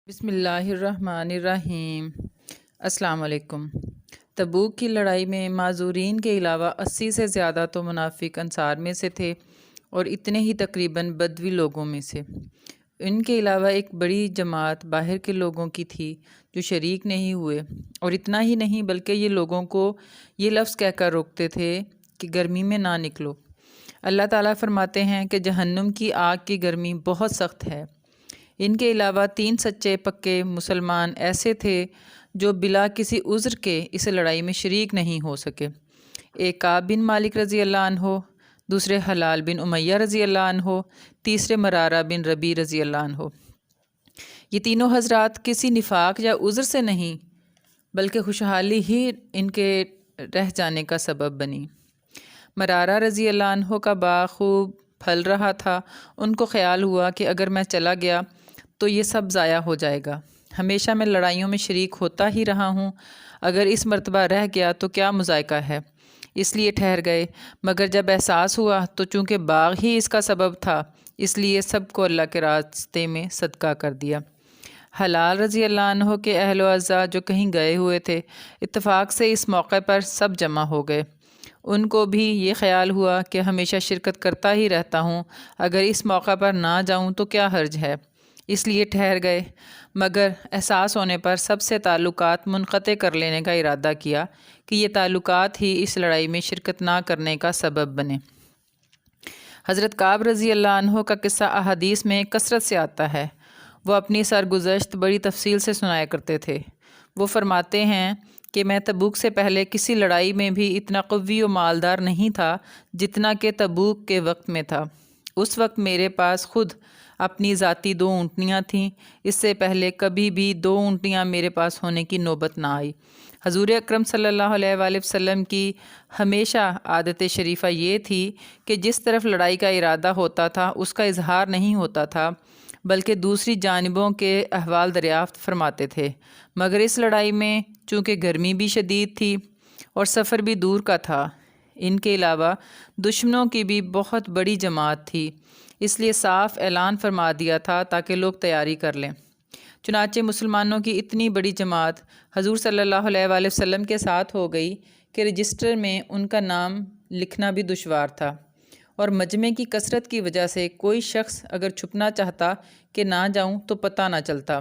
بسم اللہ الرحمن الرحیم۔ السلام علیکم۔ تبوک کی لڑائی میں معذورین کے علاوہ 80 سے زیادہ تو منافق انصار میں سے تھے اور اتنے ہی تقریباً بدوی لوگوں میں سے۔ ان کے علاوہ ایک بڑی جماعت باہر کے لوگوں کی تھی جو شریک نہیں ہوئے، اور اتنا ہی نہیں بلکہ یہ لوگوں کو یہ لفظ کہہ کر روکتے تھے کہ گرمی میں نہ نکلو۔ اللہ تعالیٰ فرماتے ہیں کہ جہنم کی آگ کی گرمی بہت سخت ہے۔ ان کے علاوہ 3 سچے پکے مسلمان ایسے تھے جو بلا کسی عذر کے اس لڑائی میں شریک نہیں ہو سکے۔ ایک کعب بن مالک رضی اللہ عنہ، دوسرے حلال بن امیہ رضی اللہ عنہ، تیسرے مرارہ بن ربیع رضی اللہ عنہ۔ یہ تینوں حضرات کسی نفاق یا عذر سے نہیں بلکہ خوشحالی ہی ان کے رہ جانے کا سبب بنی۔ مرارہ رضی اللہ عنہ کا باغ خوب پھل رہا تھا۔ ان کو خیال ہوا کہ اگر میں چلا گیا تو یہ سب ضائع ہو جائے گا۔ ہمیشہ میں لڑائیوں میں شریک ہوتا ہی رہا ہوں، اگر اس مرتبہ رہ گیا تو کیا مذائقہ ہے، اس لیے ٹھہر گئے۔ مگر جب احساس ہوا تو چونکہ باغ ہی اس کا سبب تھا، اس لیے سب کو اللہ کے راستے میں صدقہ کر دیا۔ حلال رضی اللہ عنہ کے اہل و اعزاء جو کہیں گئے ہوئے تھے، اتفاق سے اس موقع پر سب جمع ہو گئے۔ ان کو بھی یہ خیال ہوا کہ ہمیشہ شرکت کرتا ہی رہتا ہوں، اگر اس موقع پر نہ جاؤں تو کیا حرج ہے، اس لیے ٹھہر گئے۔ مگر احساس ہونے پر سب سے تعلقات منقطع کر لینے کا ارادہ کیا کہ یہ تعلقات ہی اس لڑائی میں شرکت نہ کرنے کا سبب بنے۔ حضرت کعب رضی اللہ عنہ کا قصہ احادیث میں کثرت سے آتا ہے۔ وہ اپنی سرگزشت بڑی تفصیل سے سنایا کرتے تھے۔ وہ فرماتے ہیں کہ میں تبوک سے پہلے کسی لڑائی میں بھی اتنا قوی و مالدار نہیں تھا جتنا کہ تبوک کے وقت میں تھا۔ اس وقت میرے پاس خود اپنی ذاتی 2 اونٹنیاں تھیں۔ اس سے پہلے کبھی بھی 2 اونٹنیاں میرے پاس ہونے کی نوبت نہ آئی۔ حضور اکرم صلی اللہ علیہ وآلہ وسلم کی ہمیشہ عادت شریفہ یہ تھی کہ جس طرف لڑائی کا ارادہ ہوتا تھا اس کا اظہار نہیں ہوتا تھا، بلکہ دوسری جانبوں کے احوال دریافت فرماتے تھے۔ مگر اس لڑائی میں چونکہ گرمی بھی شدید تھی اور سفر بھی دور کا تھا، ان کے علاوہ دشمنوں کی بھی بہت بڑی جماعت تھی، اس لیے صاف اعلان فرما دیا تھا تاکہ لوگ تیاری کر لیں۔ چنانچہ مسلمانوں کی اتنی بڑی جماعت حضور صلی اللہ علیہ وآلہ وسلم کے ساتھ ہو گئی کہ رجسٹر میں ان کا نام لکھنا بھی دشوار تھا، اور مجمع کی کثرت کی وجہ سے کوئی شخص اگر چھپنا چاہتا کہ نہ جاؤں تو پتہ نہ چلتا۔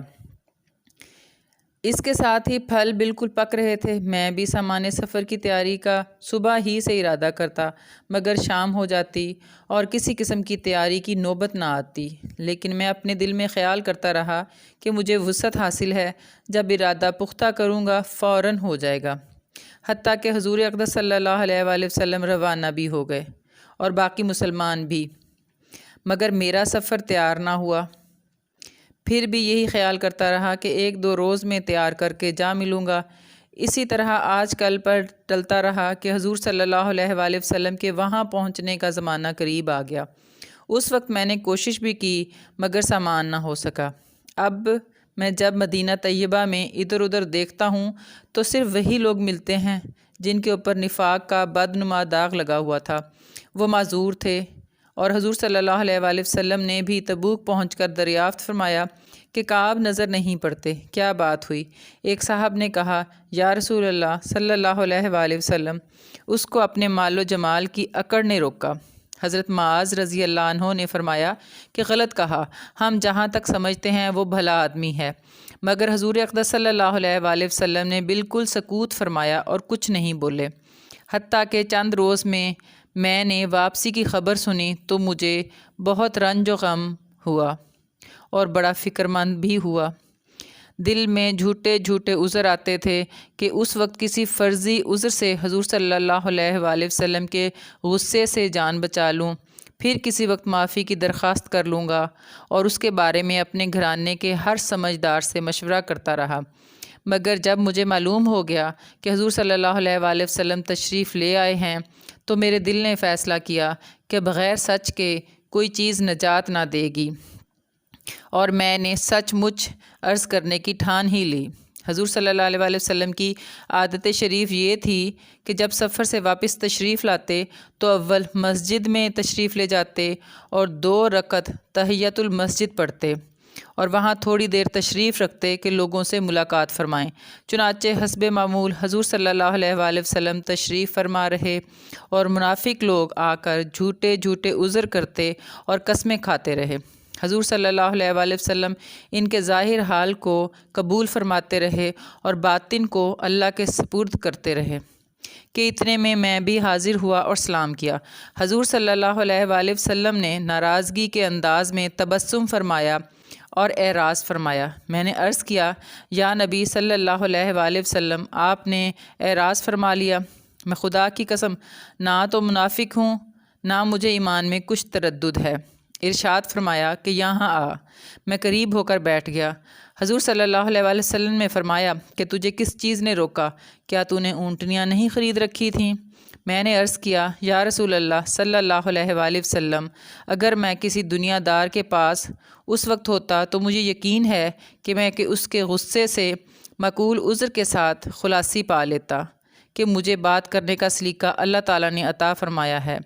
اس کے ساتھ ہی پھل بالکل پک رہے تھے۔ میں بھی سامان سفر کی تیاری کا صبح ہی سے ارادہ کرتا، مگر شام ہو جاتی اور کسی قسم کی تیاری کی نوبت نہ آتی۔ لیکن میں اپنے دل میں خیال کرتا رہا کہ مجھے وسعت حاصل ہے، جب ارادہ پختہ کروں گا فوراً ہو جائے گا۔ حتیٰ کہ حضور اقدس صلی اللہ علیہ وآلہ وسلم روانہ بھی ہو گئے اور باقی مسلمان بھی، مگر میرا سفر تیار نہ ہوا۔ پھر بھی یہی خیال کرتا رہا کہ 1-2 روز میں تیار کر کے جا ملوں گا۔ اسی طرح آج کل پر ٹلتا رہا کہ حضور صلی اللہ علیہ وآلہ وسلم کے وہاں پہنچنے کا زمانہ قریب آ گیا۔ اس وقت میں نے کوشش بھی کی مگر سامان نہ ہو سکا۔ اب میں جب مدینہ طیبہ میں ادھر ادھر دیکھتا ہوں تو صرف وہی لوگ ملتے ہیں جن کے اوپر نفاق کا بدنما داغ لگا ہوا تھا۔ وہ معذور تھے، اور حضور صلی اللہ علیہ وآلہ وسلم نے بھی تبوک پہنچ کر دریافت فرمایا کہ کعب نظر نہیں پڑتے، کیا بات ہوئی؟ ایک صاحب نے کہا، یا رسول اللہ صلی اللہ علیہ وآلہ وسلم، اس کو اپنے مال و جمال کی اکڑ نے روکا۔ حضرت معاذ رضی اللہ عنہ نے فرمایا کہ غلط کہا، ہم جہاں تک سمجھتے ہیں وہ بھلا آدمی ہے۔ مگر حضور اقدس صلی اللہ علیہ وآلہ وسلم نے بالکل سکوت فرمایا اور کچھ نہیں بولے۔ حتیٰ کہ چند روز میں نے واپسی کی خبر سنی تو مجھے بہت رنج و غم ہوا اور بڑا فکر مند بھی ہوا۔ دل میں جھوٹے جھوٹے عذر آتے تھے کہ اس وقت کسی فرضی عذر سے حضور صلی اللہ علیہ وآلہ وسلم کے غصے سے جان بچا لوں، پھر کسی وقت معافی کی درخواست کر لوں گا، اور اس کے بارے میں اپنے گھرانے کے ہر سمجھدار سے مشورہ کرتا رہا۔ مگر جب مجھے معلوم ہو گیا کہ حضور صلی اللہ علیہ وآلہ وسلم تشریف لے آئے ہیں تو میرے دل نے فیصلہ کیا کہ بغیر سچ کے کوئی چیز نجات نہ دے گی، اور میں نے سچ مچ عرض کرنے کی ٹھان ہی لی۔ حضور صلی اللہ علیہ وآلہ وسلم کی عادت شریف یہ تھی کہ جب سفر سے واپس تشریف لاتے تو اول مسجد میں تشریف لے جاتے اور 2 رکعت تحیۃ المسجد پڑھتے۔ اور وہاں تھوڑی دیر تشریف رکھتے کہ لوگوں سے ملاقات فرمائیں۔ چنانچہ حسب معمول حضور صلی اللہ علیہ وآلہ وسلم تشریف فرما رہے اور منافق لوگ آ کر جھوٹے جھوٹے عذر کرتے اور قسمیں کھاتے رہے۔ حضور صلی اللہ علیہ وآلہ وسلم ان کے ظاہر حال کو قبول فرماتے رہے اور باطن کو اللہ کے سپرد کرتے رہے کہ اتنے میں بھی حاضر ہوا اور سلام کیا۔ حضور صلی اللہ علیہ وآلہ وسلم نے ناراضگی کے انداز میں تبسم فرمایا اور اعراض فرمایا۔ میں نے عرض کیا، یا نبی صلی اللہ علیہ وآلہ وسلم، آپ نے اعراض فرما لیا؟ میں خدا کی قسم نہ تو منافق ہوں، نہ مجھے ایمان میں کچھ تردد ہے۔ ارشاد فرمایا کہ یہاں آ۔ میں قریب ہو کر بیٹھ گیا۔ حضور صلی اللہ علیہ وآلہ وسلم نے فرمایا کہ تجھے کس چیز نے روکا؟ کیا تو نے اونٹنیاں نہیں خرید رکھی تھیں؟ میں نے عرض کیا، یا رسول اللہ صلی اللہ علیہ وآلہ وسلم، اگر میں کسی دنیا دار کے پاس اس وقت ہوتا تو مجھے یقین ہے کہ میں اس کے غصے سے معقول عذر کے ساتھ خلاصی پا لیتا کہ مجھے بات کرنے کا سلیقہ اللہ تعالیٰ نے عطا فرمایا ہے،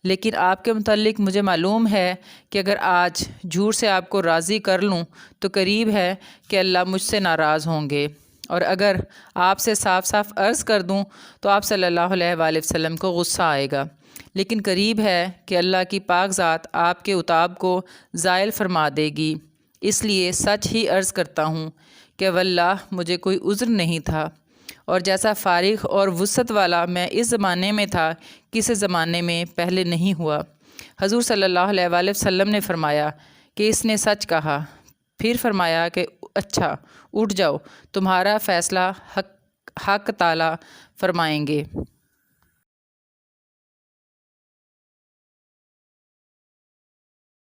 لیکن آپ کے متعلق مجھے معلوم ہے کہ اگر آج جھوٹ سے آپ کو راضی کر لوں تو قریب ہے کہ اللہ مجھ سے ناراض ہوں گے، اور اگر آپ سے صاف صاف عرض کر دوں تو آپ صلی اللہ علیہ وآلہ وسلم کو غصہ آئے گا، لیکن قریب ہے کہ اللہ کی پاک ذات آپ کے عتاب کو زائل فرما دے گی، اس لیے سچ ہی عرض کرتا ہوں کہ واللہ مجھے کوئی عذر نہیں تھا، اور جیسا فارغ اور وسعت والا میں اس زمانے میں تھا کسی زمانے میں پہلے نہیں ہوا۔ حضور صلی اللہ علیہ وآلہ وسلم نے فرمایا کہ اس نے سچ کہا۔ پھر فرمایا کہ اچھا اٹھ جاؤ، تمہارا فیصلہ حق تعالیٰ فرمائیں گے۔